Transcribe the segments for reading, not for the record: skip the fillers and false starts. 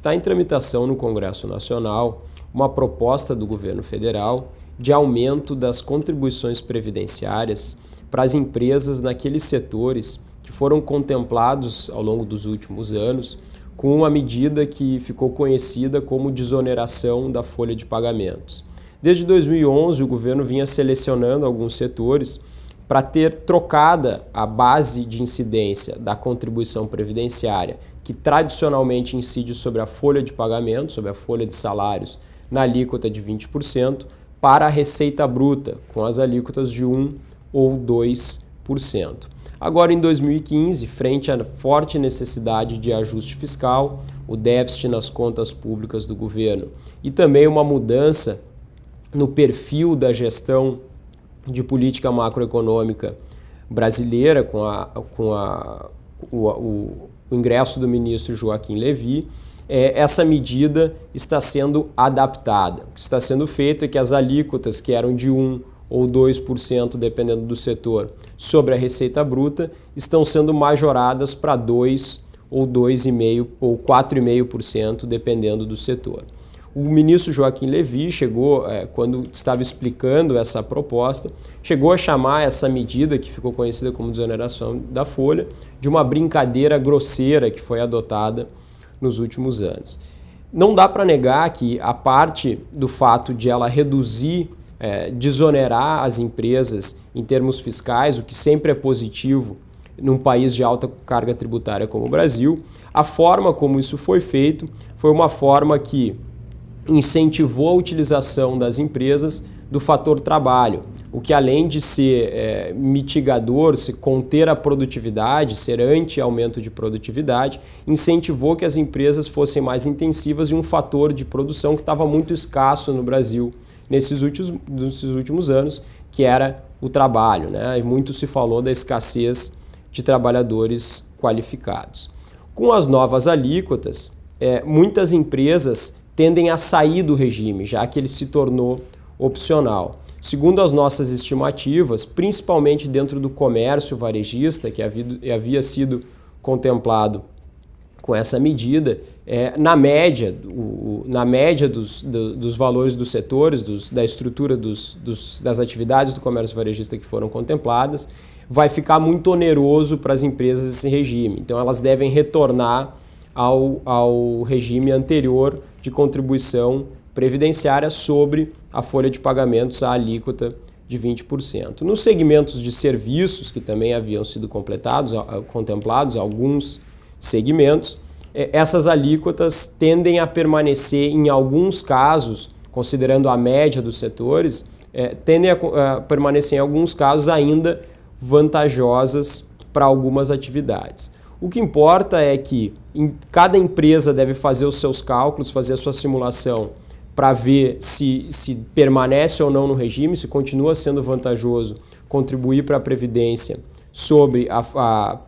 está em tramitação no Congresso Nacional uma proposta do governo federal de aumento das contribuições previdenciárias para as empresas naqueles setores que foram contemplados ao longo dos últimos anos com uma medida que ficou conhecida como desoneração da folha de pagamentos. Desde 2011, o governo vinha selecionando alguns setores para ter trocada a base de incidência da contribuição previdenciária, que tradicionalmente incide sobre a folha de pagamento, sobre a folha de salários, na alíquota de 20%, para a receita bruta, com as alíquotas de 1% ou 2%. Agora, em 2015, frente à forte necessidade de ajuste fiscal, o déficit nas contas públicas do governo e também uma mudança no perfil da gestão de política macroeconômica brasileira, com o ingresso do ministro Joaquim Levy, essa medida está sendo adaptada. O que está sendo feito é que as alíquotas, que eram de 1% ou 2%, dependendo do setor, sobre a receita bruta, estão sendo majoradas para 2% ou 2,5% ou 4,5%, dependendo do setor. O ministro Joaquim Levy chegou, quando estava explicando essa proposta, chegou a chamar essa medida, que ficou conhecida como desoneração da folha, de uma brincadeira grosseira que foi adotada nos últimos anos. Não dá para negar que a parte do fato de ela reduzir, desonerar as empresas em termos fiscais, o que sempre é positivo num país de alta carga tributária como o Brasil, a forma como isso foi feito foi uma forma que incentivou a utilização das empresas do fator trabalho, o que além de ser mitigador, se conter a produtividade, ser anti-aumento de produtividade, incentivou que as empresas fossem mais intensivas em um fator de produção que estava muito escasso no Brasil nesses últimos anos, que era o trabalho, né? E muito se falou da escassez de trabalhadores qualificados. Com as novas alíquotas, muitas empresas tendem a sair do regime, já que ele se tornou opcional. Segundo as nossas estimativas, principalmente dentro do comércio varejista, que havia sido contemplado com essa medida, na média dos valores dos setores, da estrutura das atividades do comércio varejista que foram contempladas, vai ficar muito oneroso para as empresas esse regime. Então elas devem retornar ao regime anterior de contribuição previdenciária sobre a folha de pagamentos, a alíquota de 20%. Nos segmentos de serviços, que também haviam sido contemplados, alguns segmentos, essas alíquotas tendem a permanecer, em alguns casos, considerando a média dos setores, tendem a permanecer em alguns casos ainda vantajosas para algumas atividades. O que importa é que cada empresa deve fazer os seus cálculos, fazer a sua simulação para ver se permanece ou não no regime, se continua sendo vantajoso contribuir para a Previdência sobre a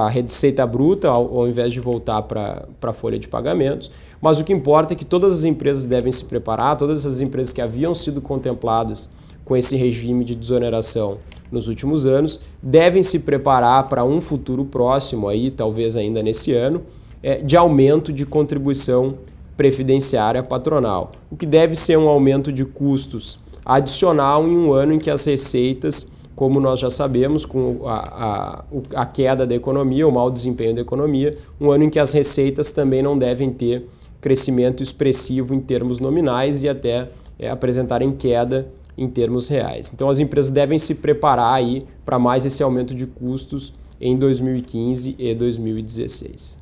receita bruta, ao invés de voltar para a folha de pagamentos. Mas o que importa é que todas as empresas devem se preparar, todas as empresas que haviam sido contempladas com esse regime de desoneração nos últimos anos, devem se preparar para um futuro próximo, aí, talvez ainda nesse ano, de aumento de contribuição previdenciária patronal, o que deve ser um aumento de custos adicional em um ano em que as receitas, como nós já sabemos, com a queda da economia, o mau desempenho da economia, um ano em que as receitas também não devem ter crescimento expressivo em termos nominais e até apresentarem queda em termos reais. Então as empresas devem se preparar aí para mais esse aumento de custos em 2015 e 2016.